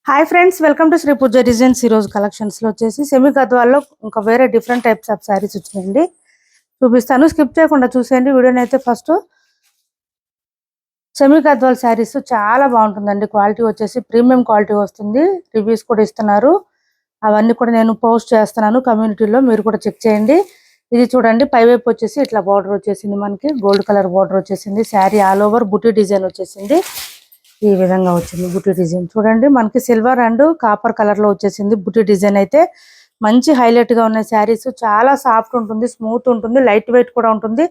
Hi friends, welcome to Shri Pooja designs. ఈరోజు కలెక్షన్స్లో వచ్చేసి సెమీ గద్వాల్లో ఇంకా వేరే డిఫరెంట్ టైప్స్ ఆఫ్ శారీస్ వచ్చినాయండి. చూపిస్తాను, స్కిప్ చేయకుండా చూసేయండి వీడియోని. అయితే ఫస్ట్ సెమీ గద్వాల్ శారీస్ చాలా బాగుంటుందండి. క్వాలిటీ వచ్చేసి ప్రీమియం క్వాలిటీ వస్తుంది. రివ్యూస్ కూడా ఇస్తున్నారు. అవన్నీ కూడా నేను పోస్ట్ చేస్తున్నాను కమ్యూనిటీలో, మీరు కూడా చెక్ చేయండి. ఇది చూడండి, పైవైపు వచ్చేసి ఇట్లా బార్డర్ వచ్చేసింది, మనకి గోల్డ్ కలర్ బార్డర్ వచ్చేసింది. శారీ ఆల్ ఓవర్ బుటీ డిజైన్ వచ్చేసింది. ఈ విధంగా వచ్చింది బుటీ డిజైన్. చూడండి, మనకి సిల్వర్ అండ్ కాపర్ కలర్ లో వచ్చేసింది బుటీ డిజైన్. అయితే మంచి హైలైట్ గా ఉన్న శారీస్. చాలా సాఫ్ట్ ఉంటుంది, స్మూత్ ఉంటుంది, లైట్ వెయిట్ కూడా ఉంటుంది.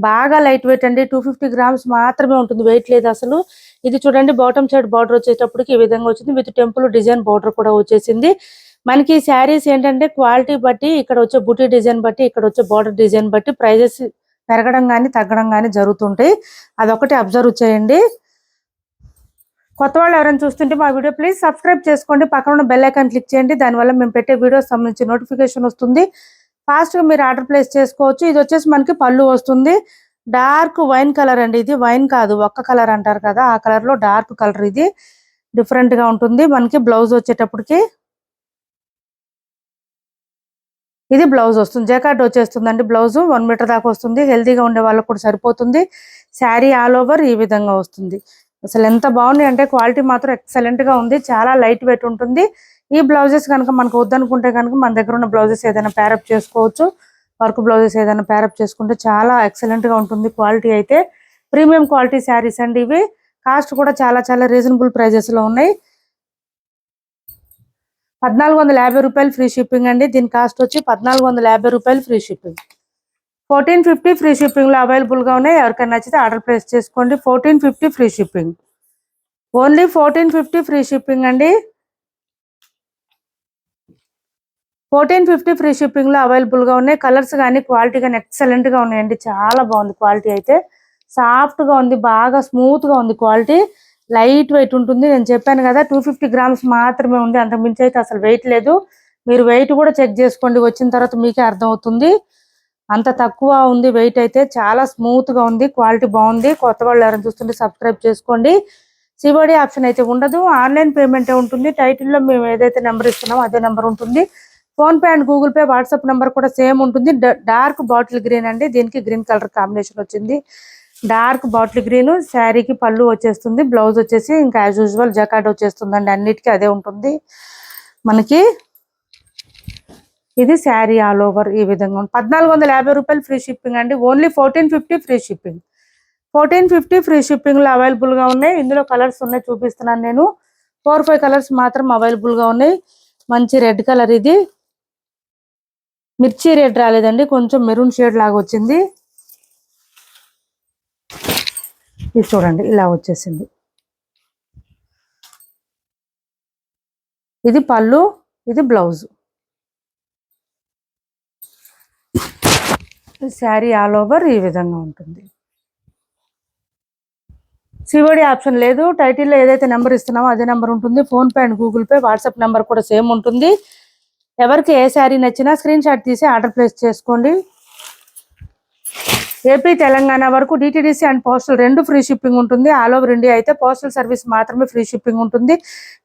బాగా లైట్ వెయిట్ అండి. 250 గ్రామ్స్ మాత్రమే ఉంటుంది, వెయిట్ లేదు అసలు. ఇది చూడండి, బాటమ్ సైడ్ బార్డర్ వచ్చేటప్పటికి ఈ విధంగా వచ్చింది. విత్ టెంపుల్ డిజైన్ బార్డర్ కూడా వచ్చేసింది. మనకి శారీస్ ఏంటంటే క్వాలిటీ బట్టి, ఇక్కడ వచ్చే బుటీ డిజైన్ బట్టి, ఇక్కడ వచ్చే బార్డర్ డిజైన్ బట్టి ప్రైజెస్ పెరగడం కానీ తగ్గడం కానీ జరుగుతుంటాయి. అదొకటి అబ్జర్వ్ చేయండి. కొత్త వాళ్ళు ఎవరైనా చూస్తుంటే మా వీడియో ప్లీజ్ సబ్స్క్రైబ్ చేసుకోండి. పక్కన ఉన్న బెల్ ఐకాన్ క్లిక్ చేయండి. దానివల్ల మేము పెట్టే వీడియోస్ సంబంధించి నోటిఫికేషన్ వస్తుంది. ఫాస్ట్గా మీరు ఆర్డర్ ప్లేస్ చేసుకోవచ్చు. ఇది వచ్చేసి మనకి పళ్ళు వస్తుంది. డార్క్ వైన్ కలర్ అండి. ఇది వైన్ కాదు, ఒక్క కలర్ అంటారు కదా, ఆ కలర్ లో డార్క్ కలర్. ఇది డిఫరెంట్ గా ఉంటుంది. మనకి బ్లౌజ్ వచ్చేటప్పటికి ఇది బ్లౌజ్ వస్తుంది. జకార్డ్ వచ్చేస్తుందండి. బ్లౌజ్ 1 మీటర్ దాకా వస్తుంది. హెల్తీగా ఉండే వాళ్ళకు కూడా సరిపోతుంది. శారీ ఆల్ ఓవర్ ఈ విధంగా వస్తుంది. అసలు ఎంత బాగుంది అంటే క్వాలిటీ మాత్రం ఎక్సలెంట్ గా ఉంది. చాలా లైట్ వెయిట్ ఉంటుంది. ఈ బ్లౌజెస్ కనుక మనకు వద్దనుకుంటే కనుక మన దగ్గర ఉన్న బ్లౌజెస్ ఏదైనా ప్యారప్ చేసుకోవచ్చు. వర్క్ బ్లౌజెస్ ఏదైనా ప్యారప్ చేసుకుంటే చాలా ఎక్సలెంట్ గా ఉంటుంది. క్వాలిటీ అయితే ప్రీమియం క్వాలిటీ శారీస్ అండి ఇవి. కాస్ట్ కూడా చాలా చాలా రీజనబుల్ ప్రైజెస్ లో ఉన్నాయి. 1450 రూపాయలు ఫ్రీ షిప్పింగ్ అండి. దీని కాస్ట్ వచ్చి 1450 రూపాయలు ఫ్రీ షిప్పింగ్. 1450 ఫ్రీ షిప్పింగ్ లో అవైలబుల్ గా ఉన్నాయి. ఎవరికైనా నచ్చితే ఆర్డర్ ప్లేస్ చేసుకోండి. 1450 free shipping, only 1450 free shipping అండి. 1450 ఫ్రీ షిప్పింగ్ లో అవైలబుల్ గా ఉన్నాయి. కలర్స్ కానీ క్వాలిటీ కానీ ఎక్సలెంట్ గా ఉన్నాయండి. చాలా బాగుంది క్వాలిటీ అయితే. సాఫ్ట్ గా ఉంది, బాగా స్మూత్ గా ఉంది. క్వాలిటీ లైట్ వెయిట్ ఉంటుంది. నేను చెప్పాను కదా 250 గ్రామ్స్ మాత్రమే ఉంది, అంతకు మించి అయితే అసలు వెయిట్ లేదు. మీరు వెయిట్ కూడా చెక్ చేసుకోండి, వచ్చిన తర్వాత మీకే అర్థం అవుతుంది. అంత తక్కువ ఉంది వెయిట్ అయితే. చాలా స్మూత్ గా ఉంది, క్వాలిటీ బాగుంది. కొత్త వాళ్ళు ఎవరైనా చూస్తుంటే సబ్స్క్రైబ్ చేసుకోండి. సిఓడి ఆప్షన్ అయితే ఉండదు, ఆన్లైన్ పేమెంటే ఉంటుంది. టైటిల్లో మేము ఏదైతే నెంబర్ ఇస్తున్నామో అదే నెంబర్ ఉంటుంది. Phone pay and Google pay, WhatsApp number కూడా సేమ్ ఉంటుంది. డార్క్ బాటిల్ గ్రీన్ అండి. దీనికి గ్రీన్ కలర్ కాంబినేషన్ వచ్చింది. Dark bottle green. శారీకి పళ్ళు వచ్చేస్తుంది. బ్లౌజ్ వచ్చేసి ఇంకా యాజ్ యూజువల్ జకార్డ్ వచ్చేస్తుందండి. అన్నిటికీ అదే ఉంటుంది మనకి. ఇది శారీ ఆల్ ఓవర్ ఈ విధంగా. 1450 రూపాయలు ఫ్రీ షిప్పింగ్ అండి. Only 1450 free shipping. 1450 free shipping లో అవైలబుల్ గా ఉన్నాయి. ఇందులో కలర్స్ ఉన్నాయి, చూపిస్తున్నాను నేను. 4-5 కలర్స్ మాత్రం అవైలబుల్ గా ఉన్నాయి. మంచి రెడ్ కలర్, ఇది మిర్చి రెడ్ రాలేదండి, కొంచెం మెరూన్ షేడ్ లాగా వచ్చింది. ఇది చూడండి, ఇలా వచ్చేసింది. ఇది పళ్ళు, ఇది బ్లౌజ్. శారీ ఆల్ ఓవర్ ఈ విధంగా ఉంటుంది. సిఓడి ఆప్షన్ లేదు. టైటిల్లో ఏదైతే నెంబర్ ఇస్తున్నామో అదే నెంబర్ ఉంటుంది. Phone pay and Google pay, WhatsApp number కూడా సేమ్ ఉంటుంది. ఎవరికి ఏ శారీ నచ్చినా స్క్రీన్ షాట్ తీసి ఆర్డర్ ప్లేస్ చేసుకోండి. ఏపీ తెలంగాణ వరకు DTDC and postal 2 free shipping ఉంటుంది. ఆల్ ఓవర్ ఇండియా అయితే పోస్టల్ సర్వీస్ మాత్రమే ఫ్రీ షిప్పింగ్ ఉంటుంది.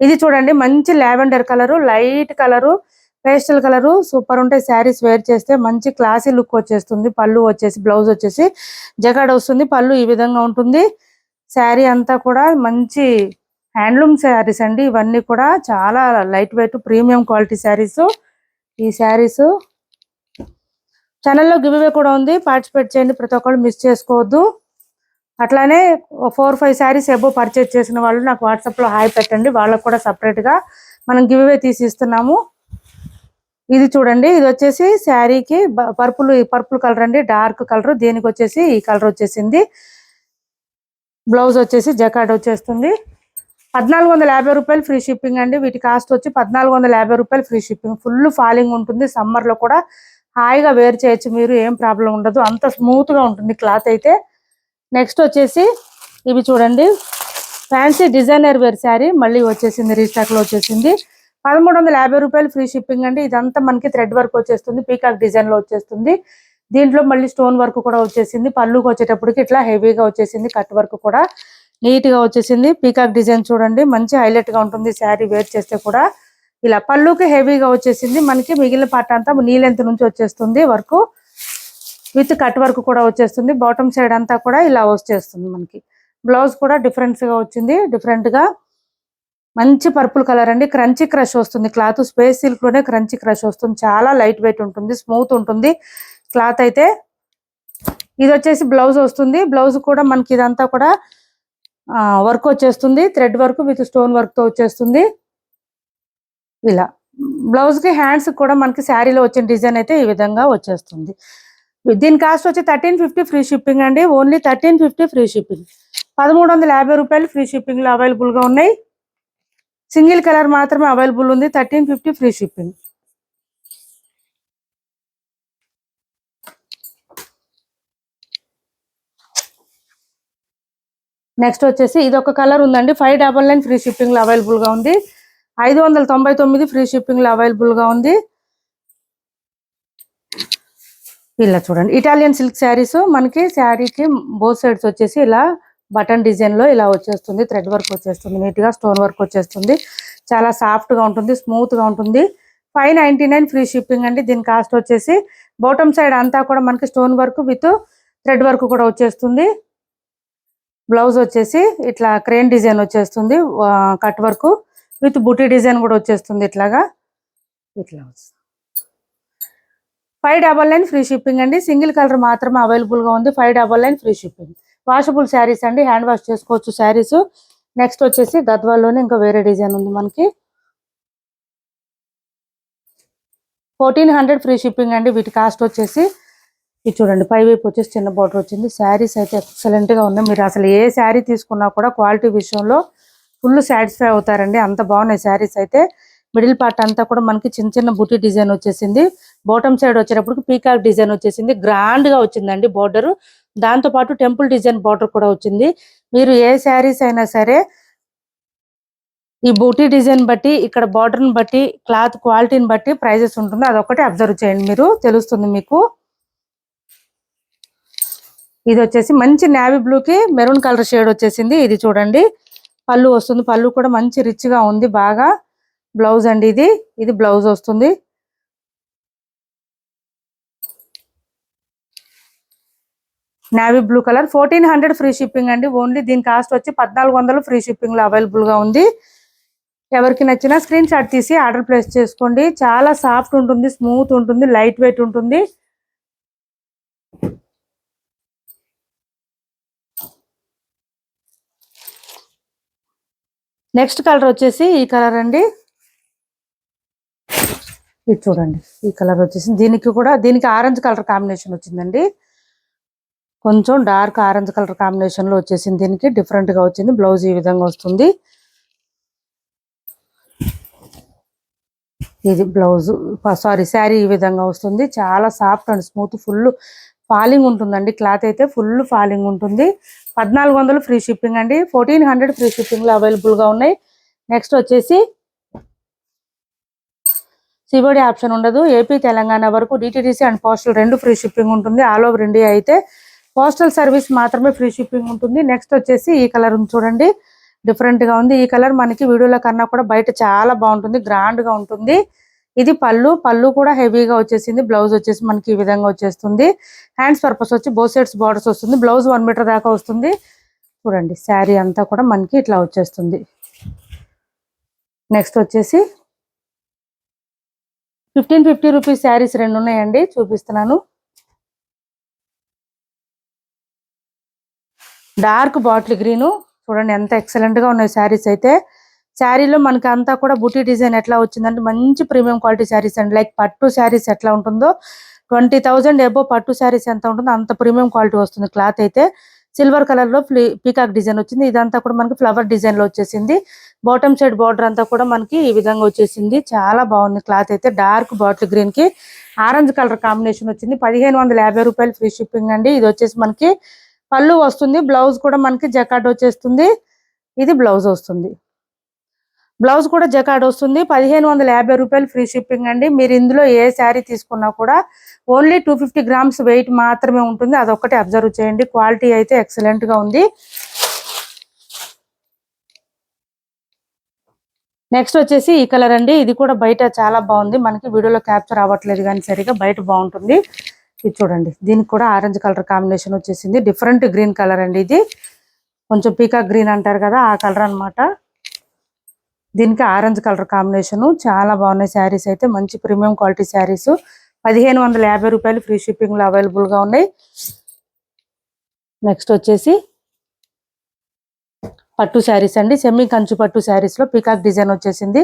ఇది చూడండి, మంచి lavender colour, light colour, pastel colour. Super ఉంటాయి శారీస్. వేర్ చేస్తే మంచి క్లాసీ లుక్ వచ్చేస్తుంది. పళ్ళు వచ్చేసి, బ్లౌజ్ వచ్చేసి జకార్డ్ వస్తుంది. పళ్ళు ఈ విధంగా ఉంటుంది. శారీ అంతా కూడా మంచి హ్యాండ్లూమ్ శారీస్ అండి. ఇవన్నీ కూడా చాలా light weight premium quality saris. ఈ శారీస్ ఛానల్లో గివ్ అవే కూడా ఉంది, పార్టిసిపేట్ చేయండి. ప్రతి ఒక్కళ్ళు మిస్ చేసుకోవద్దు. అట్లానే 4-5 శారీస్ ఎబో పర్చేజ్ చేసిన వాళ్ళు నాకు వాట్సాప్లో హాయ్ పెట్టండి. వాళ్ళకు కూడా సపరేట్గా మనం గివ్ అవే తీసి ఇస్తున్నాము. ఇది చూడండి, ఇది వచ్చేసి శారీకి పర్పుల్ కలర్ అండి, డార్క్ కలర్. దీనికి వచ్చేసి ఈ కలర్ వచ్చేసింది. బ్లౌజ్ వచ్చేసి జకార్డ్ వచ్చేస్తుంది. 1450 రూపాయలు ఫ్రీ షిప్పింగ్ అండి. వీటి కాస్ట్ వచ్చి 1450 రూపాయలు ఫ్రీ షిప్పింగ్. ఫుల్ ఫాలింగ్ ఉంటుంది. సమ్మర్లో కూడా హాయిగా వేర్ చేయొచ్చు మీరు, ఏం ప్రాబ్లం ఉండదు. అంత స్మూత్గా ఉంటుంది క్లాత్ అయితే. నెక్స్ట్ వచ్చేసి ఇవి చూడండి, ఫ్యాన్సీ డిజైనర్ వేర్ శారీ మళ్ళీ వచ్చేసింది, రీస్టాక్లో వచ్చేసింది. 1350 రూపాయలు ఫ్రీ షిప్పింగ్ అండి. ఇదంతా మనకి థ్రెడ్ వర్క్ వచ్చేస్తుంది, పీకాక్ డిజైన్లో వచ్చేస్తుంది. దీంట్లో మళ్ళీ స్టోన్ వర్క్ కూడా వచ్చేసింది. పళ్ళుకి వచ్చేటప్పటికి ఇట్లా హెవీగా వచ్చేసింది, కట్ వర్క్ కూడా. నీట్ గా వచ్చేసింది. పీకాక్ డిజైన్ చూడండి, మంచి హైలైట్ గా ఉంటుంది శారీ వేర్ చేస్తే కూడా. ఇలా పళ్ళుకి హెవీగా వచ్చేసింది. మనకి మిగిలిన పార్ట్ అంతా నీ లెంత్ నుంచి వచ్చేస్తుంది వర్క్, విత్ కట్ వర్క్ కూడా వచ్చేస్తుంది. బాటమ్ సైడ్ అంతా కూడా ఇలా వచ్చేస్తుంది. మనకి బ్లౌజ్ కూడా డిఫరెంట్ గా వచ్చింది. డిఫరెంట్ గా మంచి పర్పుల్ కలర్ అండి. క్రంచీ క్రష్ వస్తుంది క్లాత్. స్పేస్ సిల్క్ లోనే క్రంచీ క్రష్ వస్తుంది. చాలా లైట్ వెయిట్ ఉంటుంది, స్మూత్ ఉంటుంది క్లాత్ అయితే. ఇది వచ్చేసి బ్లౌజ్ వస్తుంది. బ్లౌజ్ కూడా మనకి ఇదంతా కూడా వర్క్ వచ్చేస్తుంది. Thread work with stone work తో వచ్చేస్తుంది. ఇలా బ్లౌజ్ కి హ్యాండ్స్ కూడా మనకి శారీలో వచ్చిన డిజైన్ అయితే ఈ విధంగా వచ్చేస్తుంది. దీని కాస్ట్ వచ్చి 1350 ఫ్రీ షిప్పింగ్ అండి. Only 1350 free shipping. 1350 రూపాయలు ఫ్రీ షిప్పింగ్ లో అవైలబుల్ గా ఉన్నాయి. సింగిల్ కలర్ మాత్రమే అవైలబుల్ ఉంది. 1350 ఫ్రీ షిప్పింగ్. నెక్స్ట్ వచ్చేసి ఇది ఒక కలర్ ఉందండి. 599 ఫ్రీ షిప్పింగ్ లో అవైలబుల్ గా ఉంది. 599 ఫ్రీ షిప్పింగ్ లో అవైలబుల్ గా ఉంది. ఇలా చూడండి, ఇటాలియన్ సిల్క్ శారీస్. మనకి శారీకి బోత్ సైడ్స్ వచ్చేసి ఇలా బటన్ డిజైన్ లో ఇలా వచ్చేస్తుంది. థ్రెడ్ వర్క్ వచ్చేస్తుంది, నీట్ గా స్టోన్ వర్క్ వచ్చేస్తుంది. చాలా సాఫ్ట్ గా ఉంటుంది, స్మూత్ గా ఉంటుంది. 599 ఫ్రీ షిప్పింగ్ అండి. దీని కాస్ట్ వచ్చేసి బాటమ్ సైడ్ అంతా కూడా మనకి stone work with thread work కూడా వచ్చేస్తుంది. బ్లౌజ్ వచ్చేసి ఇట్లా క్రేన్ డిజైన్ వచ్చేస్తుంది, cut work with buti design కూడా వచ్చేస్తుంది. ఇట్లాగా ఇట్లా 599 ఫ్రీ షిప్పింగ్ అండి. సింగిల్ కలర్ మాత్రమే అవైలబుల్ గా ఉంది. 599 ఫ్రీ షిప్పింగ్. వాషబుల్ శారీస్ అండి, హ్యాండ్ వాష్ చేసుకోవచ్చు శారీస్. నెక్స్ట్ వచ్చేసి గద్వాల్లోనే ఇంకా వేరే డిజైన్ ఉంది మనకి. 1400 ఫ్రీ షిప్పింగ్ అండి. వీటి కాస్ట్ వచ్చేసి ఇది చూడండి, పై వైపు వచ్చేసి చిన్న బార్డర్ వచ్చింది. శారీస్ అయితే ఎక్సలెంట్ గా ఉన్నాయి. మీరు అసలు ఏ శారీ తీసుకున్నా కూడా క్వాలిటీ విషయంలో ఫుల్ సాటిస్ఫై అవుతారండి. అంత బాగున్నాయి శారీస్ అయితే. మిడిల్ పార్ట్ అంతా కూడా మనకి చిన్న చిన్న బుటీ డిజైన్ వచ్చేసింది. బాటమ్ సైడ్ వచ్చేటప్పటికి పీకాక్ డిజైన్ వచ్చేసింది. గ్రాండ్ గా వచ్చిందండి బోర్డర్. దాంతో పాటు టెంపుల్ డిజైన్ బార్డర్ కూడా వచ్చింది. మీరు ఏ శారీస్ అయినా సరే ఈ బూటీ డిజైన్ బట్టి, ఇక్కడ బార్డర్ ని బట్టి, క్లాత్ క్వాలిటీని బట్టి ప్రైజెస్ ఉంటుంది. అదొకటి అబ్జర్వ్ చేయండి, మీరు తెలుస్తుంది మీకు. ఇది వచ్చేసి మంచి నేవీ బ్లూ కి మెరూన్ కలర్ షేడ్ వచ్చేసింది. ఇది చూడండి, పళ్ళు వస్తుంది. పళ్ళు కూడా మంచి రిచ్ గా ఉంది బాగా. బ్లౌజ్ అండి ఇది బ్లౌజ్ వస్తుంది. Navy blue colour. 1400 free shipping అండి ఓన్లీ. దీని కాస్ట్ వచ్చి 1400 ఫ్రీ షిప్పింగ్ లో అవైలబుల్ గా ఉంది. ఎవరికి నచ్చినా స్క్రీన్ షాట్ తీసి ఆర్డర్ ప్లేస్ చేసుకోండి. చాలా సాఫ్ట్ ఉంటుంది, స్మూత్ ఉంటుంది, లైట్ వెయిట్ ఉంటుంది. నెక్స్ట్ కలర్ వచ్చేసి ఈ కలర్ అండి. ఇది చూడండి, ఈ కలర్ వచ్చేసి దీనికి ఆరెంజ్ కలర్ కాంబినేషన్ వచ్చిందండి. కొంచెం డార్క్ ఆరెంజ్ కలర్ కాంబినేషన్ లో వచ్చేసింది. దీనికి డిఫరెంట్ గా వచ్చింది. బ్లౌజ్ ఈ విధంగా వస్తుంది. ఇది బ్లౌజ్, సారీ శారీ ఈ విధంగా వస్తుంది. చాలా soft and smooth, full falling ఉంటుందండి. క్లాత్ అయితే ఫుల్ ఫాలింగ్ ఉంటుంది. 1400 ఫ్రీ షిప్పింగ్ అండి. 1400 ఫ్రీ షిప్పింగ్ లో అవైలబుల్ గా ఉన్నాయి. నెక్స్ట్ వచ్చేసి సిబిడి ఆప్షన్ ఉండదు. ఏపీ తెలంగాణ వరకు డిటిడిసి అండ్ పోస్టల్ రెండు ఫ్రీ షిప్పింగ్ ఉంటుంది. ఆల్ ఓవర్ ఇండియా అయితే పోస్టల్ సర్వీస్ మాత్రమే ఫ్రీ షిప్పింగ్ ఉంటుంది. నెక్స్ట్ వచ్చేసి ఈ కలర్ చూడండి, డిఫరెంట్ గా ఉంది. ఈ కలర్ మనకి వీడియోలో కన్నా కూడా బయట చాలా బాగుంటుంది, గ్రాండ్ గా ఉంటుంది. ఇది పళ్ళు కూడా హెవీగా వచ్చేసింది. బ్లౌజ్ వచ్చేసి మనకి ఈ విధంగా వచ్చేస్తుంది. హ్యాండ్స్ పర్పస్ వచ్చి బోత్ సైడ్స్ బార్డర్స్ వస్తుంది. బ్లౌజ్ 1 మీటర్ దాకా వస్తుంది. చూడండి, శారీ అంతా కూడా మనకి ఇట్లా వచ్చేస్తుంది. నెక్స్ట్ వచ్చేసి 1550 రూపీస్ శారీస్ రెండు ఉన్నాయండి, చూపిస్తున్నాను. డార్క్ బాటిల్ గ్రీన్ చూడండి, ఎంత ఎక్సలెంట్ గా ఉన్నాయి శారీస్ అయితే. శారీలో మనకి అంతా కూడా బుటీ డిజైన్ ఎట్లా వచ్చిందంటే మంచి ప్రీమియం క్వాలిటీ శారీస్ అండి. లైక్ పట్టు శారీస్ ఎట్లా ఉంటుందో 20,000 ఎబో పట్టు శారీస్ ఎంత ఉంటుందో అంత ప్రీమియం క్వాలిటీ వస్తుంది. క్లాత్ అయితే సిల్వర్ కలర్ లో పీకాక్ డిజైన్ వచ్చింది. ఇదంతా కూడా మనకి ఫ్లవర్ డిజైన్ లో వచ్చేసింది. బాటమ్ సైడ్ బార్డర్ అంతా కూడా మనకి ఈ విధంగా వచ్చేసింది. చాలా బాగుంది క్లాత్ అయితే. డార్క్ బాటిల్ గ్రీన్ కి ఆరెంజ్ కలర్ కాంబినేషన్ వచ్చింది. 1550 రూపాయలు ఫ్రీ షిప్పింగ్ అండి. ఇది వచ్చేసి మనకి పళ్ళు వస్తుంది. బ్లౌజ్ కూడా మనకి జకార్డ్ వచ్చేస్తుంది. ఇది బ్లౌజ్ వస్తుంది. బ్లౌజ్ కూడా జకార్డ్ వస్తుంది. 1550 రూపాయలు ఫ్రీ షిప్పింగ్ అండి. మీరు ఇందులో ఏ శారీ తీసుకున్నా కూడా ఓన్లీ 250 గ్రామ్స్ వెయిట్ మాత్రమే ఉంటుంది. అదొక్కటి అబ్జర్వ్ చేయండి. క్వాలిటీ అయితే ఎక్సలెంట్ గా ఉంది. నెక్స్ట్ వచ్చేసి ఈ కలర్ అండి. ఇది కూడా బయట చాలా బాగుంది, మనకి వీడియోలో క్యాప్చర్ అవ్వట్లేదు కానీ సరిగా బయట బాగుంటుంది. ఇది చూడండి, దీనికి కూడా ఆరెంజ్ కలర్ కాంబినేషన్ వచ్చేసింది. డిఫరెంట్ గ్రీన్ కలర్ అండి, ఇది కొంచెం పీకాక్ గ్రీన్ అంటారు కదా ఆ కలర్ అన్నమాట. దీనికి ఆరెంజ్ కలర్ కాంబినేషన్ చాలా బాగున్నాయి శారీస్ అయితే. మంచి ప్రీమియం క్వాలిటీ శారీస్ 1550 రూపాయలు ఫ్రీ షిప్పింగ్ లో అవైలబుల్ గా ఉన్నాయి. నెక్స్ట్ వచ్చేసి పట్టు శారీస్ అండి. సెమీ కంచు పట్టు శారీస్ లో పీకాక్ డిజైన్ వచ్చేసింది.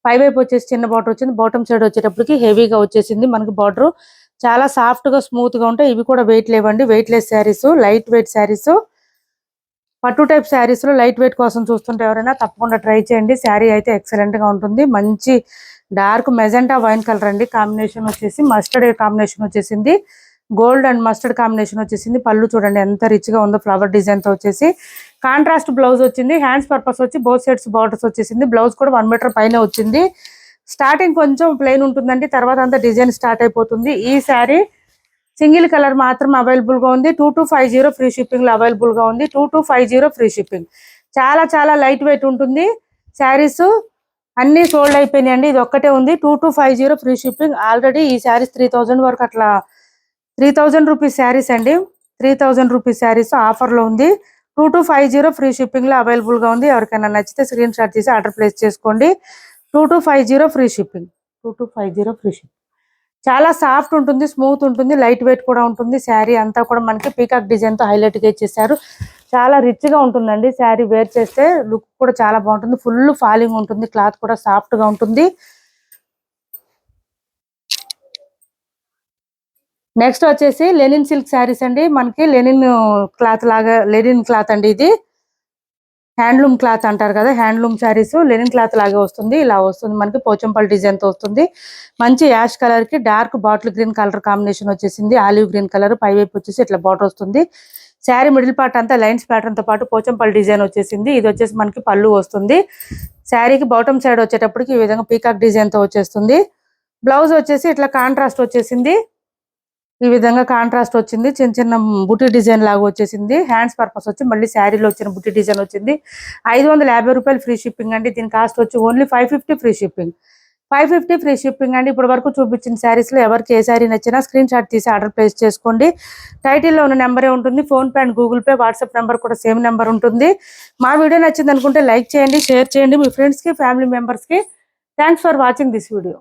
పై వైపు వచ్చేసి చిన్న బార్డర్ వచ్చింది, బాటమ్ సైడ్ వచ్చేటప్పటికి హెవీగా వచ్చేసింది. మనకి బార్డర్ చాలా సాఫ్ట్ గా స్మూత్ గా ఉంటాయి. ఇవి కూడా వెయిట్ లేవండి, weight less saris, light weight saris. పట్టు టైప్ శారీస్ లో లైట్ వెయిట్ కోసం చూస్తుంటే ఎవరైనా తప్పకుండా ట్రై చేయండి. శారీ అయితే ఎక్సలెంట్ గా ఉంటుంది. మంచి డార్క్ మెజెంటా వైన్ కలర్ అండి. కాంబినేషన్ వచ్చేసి మస్టర్డ్ కాంబినేషన్ వచ్చేసింది. గోల్డ్ అండ్ మస్టర్డ్ కాంబినేషన్ వచ్చేసింది. పళ్ళు చూడండి ఎంత రిచ్ గా ఉందో, ఫ్లవర్ డిజైన్ తో వచ్చేసి. కాంట్రాస్ట్ బ్లౌజ్ వచ్చింది. హ్యాండ్స్ పర్పస్ వచ్చి బోత్ సైడ్స్ బార్డర్స్ వచ్చేసింది. బ్లౌజ్ కూడా 1 మీటర్ పైన వచ్చింది. స్టార్టింగ్ కొంచెం ప్లెయిన్ ఉంటుందండి, తర్వాత అంతా డిజైన్ స్టార్ట్ అయిపోతుంది. ఈ శారీ సింగిల్ కలర్ మాత్రం అవైలబుల్ గా ఉంది. 2250 ఫ్రీ షిప్పింగ్ లో అవైలబుల్ గా ఉంది. 2250 ఫ్రీ షిప్పింగ్. చాలా చాలా లైట్ వెయిట్ ఉంటుంది. శారీస్ అన్ని సోల్డ్ అయిపోయినాయండి, ఇది ఒక్కటే ఉంది. 2250 ఫ్రీ షిప్పింగ్. ఆల్రెడీ ఈ శారీస్ 3000 వరకు అట్లా 3000 రూపీస్ శారీస్ అండి. 3000 రూపీస్ శారీస్ ఆఫర్ లో ఉంది. 2250 ఫ్రీ షిప్పింగ్ లో అవైలబుల్ గా ఉంది. ఎవరికైనా నచ్చితే స్క్రీన్ షాట్ తీసి ఆర్డర్ ప్లేస్ చేసుకోండి. 2250 ఫ్రీ షిప్పింగ్. 2250 free shipping. చాలా సాఫ్ట్ ఉంటుంది, స్మూత్ ఉంటుంది, లైట్ వెయిట్ కూడా ఉంటుంది. శారీ అంతా కూడా మనకి పీకాక్ డిజైన్ తో హైలైట్ గా ఇచ్చేసారు. చాలా రిచ్ గా ఉంటుందండి శారీ. వేర్ చేస్తే లుక్ కూడా చాలా బాగుంటుంది. ఫుల్ ఫాలింగ్ ఉంటుంది, క్లాత్ కూడా సాఫ్ట్ గా ఉంటుంది. నెక్స్ట్ వచ్చేసి లెనిన్ సిల్క్ శారీస్ అండి. మనకి లెనిన్ క్లాత్ లాగా, లెనిన్ క్లాత్ అండి ఇది. హ్యాండ్లూమ్ క్లాత్ అంటారు కదా, హ్యాండ్లూమ్ శారీస్ లెనిన్ క్లాత్ లాగే వస్తుంది. ఇలా వస్తుంది మనకి పోచంపల్లి డిజైన్ తో వస్తుంది. మంచి యాష్ కలర్ కి dark bottle green colour combination వచ్చేసింది. ఆలివ్ గ్రీన్ కలర్, పై వైపు వచ్చేసి ఇట్లా బార్డర్ వస్తుంది. శారీ మిడిల్ పార్ట్ అంతా లైన్స్ ప్యాటర్న్ తో పాటు పోచంపల్లి డిజైన్ వచ్చేసింది. ఇది వచ్చేసి మనకి పళ్ళు వస్తుంది. శారీకి బాటమ్ సైడ్ వచ్చేటప్పటికి ఈ విధంగా పీకాక్ డిజైన్ తో వచ్చేస్తుంది. బ్లౌజ్ వచ్చేసి ఇట్లా కాంట్రాస్ట్ వచ్చేసింది. ఈ విధంగా కాంట్రాస్ట్ వచ్చింది. చిన్న చిన్న బుట్టి డిజైన్ లాగా వచ్చేసింది. హ్యాండ్స్ పర్పస్ వచ్చి మళ్ళీ శారీలో వచ్చిన బుట్టి డిజైన్ వచ్చింది. 550 రూపాయలు ఫ్రీ షిప్పింగ్ అండి. దీని కాస్ట్ వచ్చి only 550 free shipping. 550 free shipping అండి. ఇప్పటి వరకు చూపించిన శారీస్ లో ఎవరికి ఏ శారీ నచ్చినా స్క్రీన్ షాట్ తీసి ఆర్డర్ ప్లేస్ చేసుకోండి. టైటిల్లో ఉన్న నెంబరే ఉంటుంది. Phone pay and Google pay, WhatsApp number కూడా సేమ్ నెంబర్ ఉంటుంది. మా వీడియో నచ్చింది అనుకుంటే లైక్ చేయండి, షేర్ చేయండి మీ ఫ్రెండ్స్ కి, ఫ్యామిలీ మెంబర్స్ కి. Thanks for watching this video.